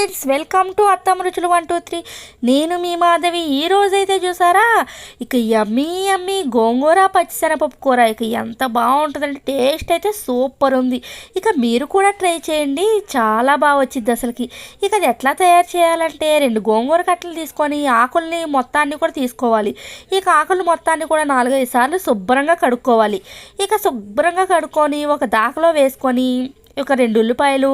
Friends, welcome to అత్తమ్మ రుచులు 1 2 3. నేను మీ మాధవి. ఈ రోజైతే చూసారా, ఇక యమ్మీ యమ్మీ గోంగూర పచ్చిశనగపప్పు కూర ఇక ఎంత బాగుంటుందంటే టేస్ట్ అయితే సూపర్ ఉంది. ఇక మీరు కూడా ట్రై చేయండి, చాలా బాగా వచ్చింది అసలుకి. ఇక అది ఎట్లా తయారు చేయాలంటే 2 గోంగూర కట్టలు తీసుకొని ఆకుల్ని మొత్తాన్ని కూడా తీసుకోవాలి. ఇక ఆకులు మొత్తాన్ని కూడా 4-5 సార్లు శుభ్రంగా కడుక్కోవాలి. ఇక శుభ్రంగా కడుక్కొని ఒక దాకలో వేసుకొని ఒక 2 ఉల్లిపాయలు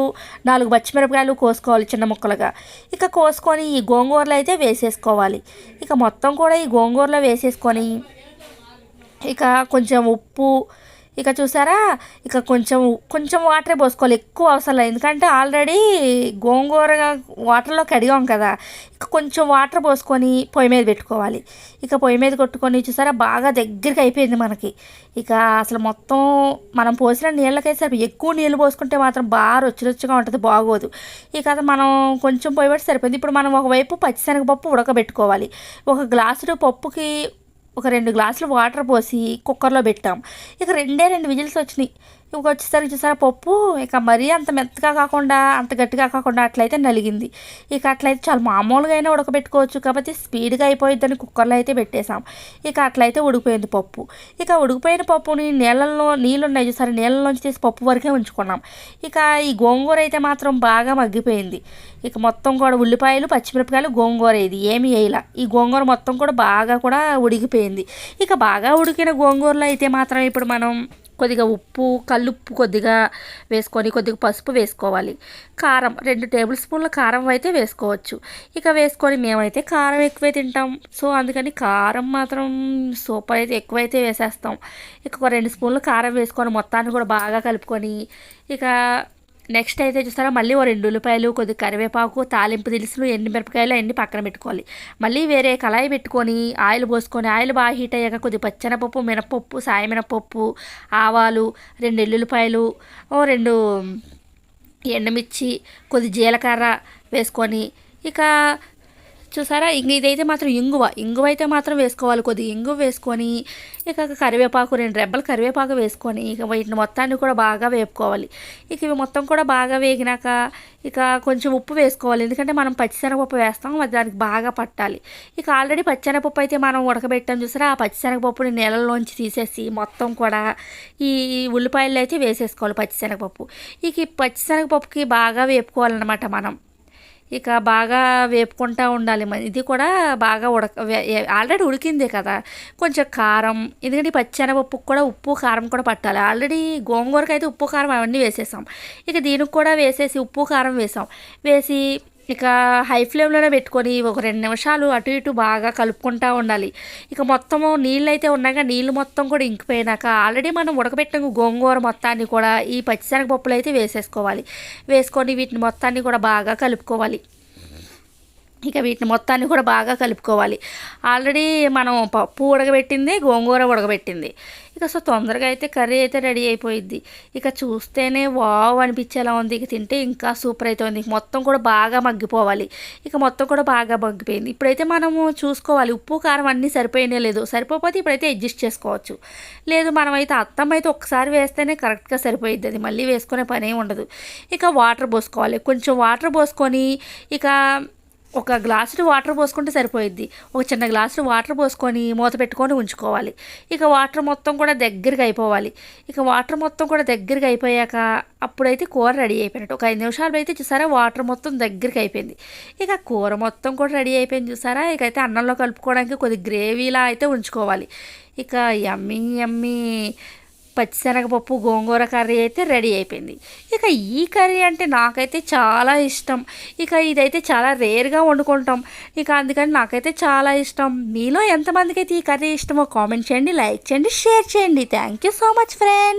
4 పచ్చిమిరపకాయలు కోసుకోవాలి చిన్న ముక్కలుగా. ఇక కోసుకొని ఈ గోంగూరలో అయితే వేసేసుకోవాలి. ఇక మొత్తం కూడా ఈ గోంగూరలో వేసేసుకొని ఇక కొంచెం ఉప్పు, ఇక చూసారా ఇక కొంచెం వాటరే పోసుకోవాలి, ఎక్కువ అవసరం లేదు. ఎందుకంటే ఆల్రెడీ గోంగూర వాటర్లో కడిగాం కదా. ఇక కొంచెం వాటర్ పోసుకొని పొయ్యి మీద పెట్టుకోవాలి. ఇక పొయ్యి మీద కొట్టుకొని చూసారా బాగా దగ్గరికి అయిపోయింది మనకి. ఇక అసలు మొత్తం మనం పోసిన నీళ్ళకైతే సరిపోయి, ఎక్కువ నీళ్ళు పోసుకుంటే మాత్రం బాగా రుచిగా ఉంటుంది, బాగోదు. ఇక అది మనం కొంచెం పొయ్యి పెట్టి సరిపోయింది. ఇప్పుడు మనం ఒకవైపు పచ్చిశనగపప్పు ఉడకబెట్టుకోవాలి. ఒక గ్లాసుడు పప్పుకి ఒక 2 గ్లాసులు వాటర్ పోసి కుక్కర్లో పెట్టాం. ఇక 2 విజిల్స్ వచ్చినాయి. ఇక వచ్చేసరికి చూసారా పప్పు ఇక మరీ అంత మెత్తగా కాకుండా అంత గట్టిగా కాకుండా అట్లయితే నలిగింది. ఇక అట్లయితే చాలా మామూలుగా అయినా ఉడకబెట్టుకోవచ్చు, కాకపోతే స్పీడ్గా అయిపోయిద్దని కుక్కర్లో అయితే పెట్టేసాం. ఇక అట్లయితే ఉడికిపోయింది పప్పు. ఇక ఉడికిపోయిన పప్పుని నీళ్ళు ఉన్నాయి చూసారా, నీళ్ళలోంచి తీసి పప్పు వరకే ఉంచుకున్నాం. ఇక ఈ గోంగూర అయితే మాత్రం బాగా మగ్గిపోయింది. ఇక మొత్తం కూడా ఉల్లిపాయలు పచ్చిమిరపకాయలు గోంగూర ఇది ఏమి వేయాల. ఈ గోంగూర మొత్తం కూడా బాగా కూడా ఉడికిపోయింది. ఇక బాగా ఉడికిన గోంగూరలో అయితే మాత్రం ఇప్పుడు మనం కొద్దిగా ఉప్పు, కల్లుప్పు కొద్దిగా వేసుకొని కొద్దిగా పసుపు వేసుకోవాలి. కారం 2 టేబుల్ స్పూన్ల కారం అయితే వేసుకోవచ్చు. ఇక వేసుకొని మేమైతే కారం ఎక్కువే తింటాం, సో అందుకని కారం మాత్రం సూపర్ అయితే ఎక్కువైతే వేసేస్తాం. ఇక ఒక 2 స్పూన్లు కారం వేసుకొని మొత్తాన్ని కూడా బాగా కలుపుకొని ఇక నెక్స్ట్ అయితే చూస్తారా మళ్ళీ ఓ 2 ఉల్లిపాయలు కొద్దిగా కరివేపాకు తాలింపు దినుసులు ఎండుమిరపకాయలు అన్నీ పక్కన పెట్టుకోవాలి. మళ్ళీ వేరే కళాయి పెట్టుకొని ఆయిల్ పోసుకొని ఆయిల్ బాగా హీట్ అయ్యాక కొద్దిగా పచ్చెనపప్పు, మినపప్పు, సాయమినపప్పు, ఆవాలు, 2 ఎల్లుల్లిపాయలు, 2 ఎండుమిర్చి, కొద్ది జీలకర్ర వేసుకొని ఇక చూసారా ఇంక ఇదైతే మాత్రం ఇంగువ అయితే మాత్రం వేసుకోవాలి. కొద్దిగా ఇంగువ వేసుకొని ఇక కరివేపాకు 2 రెబ్బలు కరివేపాకు వేసుకొని ఇక వీటిని మొత్తాన్ని కూడా బాగా వేపుకోవాలి. ఇక ఇవి మొత్తం కూడా బాగా వేగినాక ఇక కొంచెం ఉప్పు వేసుకోవాలి, ఎందుకంటే మనం పచ్చిశనగపప్పు వేస్తాం, అది దానికి బాగా పట్టాలి. ఇక ఆల్రెడీ పచ్చిశనగపప్పు అయితే మనం ఉడకబెట్టాం చూసారా, ఆ పచ్చిశనగపప్పుని నీళ్ళలోంచి తీసేసి మొత్తం కూడా ఈ ఉల్లిపాయలు అయితే వేసేసుకోవాలి పచ్చిశనగపప్పు. ఇక ఈ పచ్చిశనగపప్పుకి బాగా వేపుకోవాలన్నమాట మనం. ఇక బాగా వేపుకుంటూ ఉండాలి. ఇది కూడా బాగా ఆల్రెడీ ఉడికిందే కదా. కొంచెం కారం, ఎందుకంటే పచ్చెనగపప్పుకు కూడా ఉప్పు కారం కూడా పట్టాలి. ఆల్రెడీ గోంగూరకి అయితే ఉప్పు కారం అవన్నీ వేసేసాం. ఇక దీనికి కూడా వేసేసి ఉప్పు కారం వేసి ఇక హై ఫ్లేమ్లోనే పెట్టుకొని ఒక 2 నిమిషాలు అటు ఇటు బాగా కలుపుకుంటూ ఉండాలి. ఇక మొత్తము నీళ్ళు అయితే ఉన్నాక నీళ్ళు మొత్తం కూడా ఇంకిపోయినాక ఆల్రెడీ మనం ఉడకబెట్టిన గోంగూర మొత్తాన్ని కూడా ఈ పచ్చిశనగపప్పులు అయితే వేసేసుకోవాలి. వేసుకొని వీటిని మొత్తాన్ని కూడా బాగా కలుపుకోవాలి. ఇక వీటిని మొత్తాన్ని కూడా బాగా కలుపుకోవాలి. ఆల్రెడీ మనం పప్పు ఉడకబెట్టింది, గోంగూర ఉడకబెట్టింది. ఇక సో తొందరగా అయితే కర్రీ అయితే రెడీ అయిపోయిద్ది. ఇక చూస్తేనే వావ్ అనిపించేలా ఉంది. ఇక తింటే ఇంకా సూపర్ అవుతుంది. మొత్తం కూడా బాగా మగ్గిపోవాలి. ఇక మొత్తం కూడా బాగా మగ్గిపోయింది. ఇప్పుడైతే మనము చూసుకోవాలి ఉప్పు కారం అన్నీ సరిపోయినా లేదు. సరిపోతే ఇప్పుడైతే అడ్జస్ట్ చేసుకోవచ్చు. లేదు మనమైతే అత్తమ్మ అయితే ఒకసారి వేస్తేనే కరెక్ట్గా సరిపోయిద్ది, అది మళ్ళీ వేసుకునే పనే ఉండదు. ఇక వాటర్ పోసుకోవాలి. కొంచెం వాటర్ పోసుకొని ఇక ఒక గ్లాసుడు వాటర్ పోసుకుంటే సరిపోయిద్ది. ఒక చిన్న గ్లాసుడు వాటర్ పోసుకొని మూత పెట్టుకొని ఉంచుకోవాలి. ఇక వాటర్ మొత్తం కూడా దగ్గరికి అయిపోవాలి. ఇక వాటర్ మొత్తం కూడా దగ్గరికి అయిపోయాక అప్పుడైతే కూర రెడీ అయిపోయినట్టు. ఒక 5 నిమిషాలు అయితే చూసారా వాటర్ మొత్తం దగ్గరికి అయిపోయింది. ఇక కూర మొత్తం కూడా రెడీ అయిపోయింది చూసారా. ఇక అయితే అన్నంలో కలుపుకోవడానికి కొద్ది గ్రేవీలా అయితే ఉంచుకోవాలి. ఇక యమ్మీ యమ్మీ పచ్చిశనగపప్పు గోంగూర కర్రీ అయితే రెడీ అయిపోయింది. ఇక ఈ కర్రీ అంటే నాకైతే చాలా ఇష్టం. ఇక ఇదైతే చాలా రేర్గా వండుకుంటాం. ఇక అందుకని నాకైతే చాలా ఇష్టం. మీలో ఎంతమందికి అయితే ఈ కర్రీ ఇష్టమో కామెంట్ చేయండి, లైక్ చేయండి, షేర్ చేయండి. Thank you so much friends.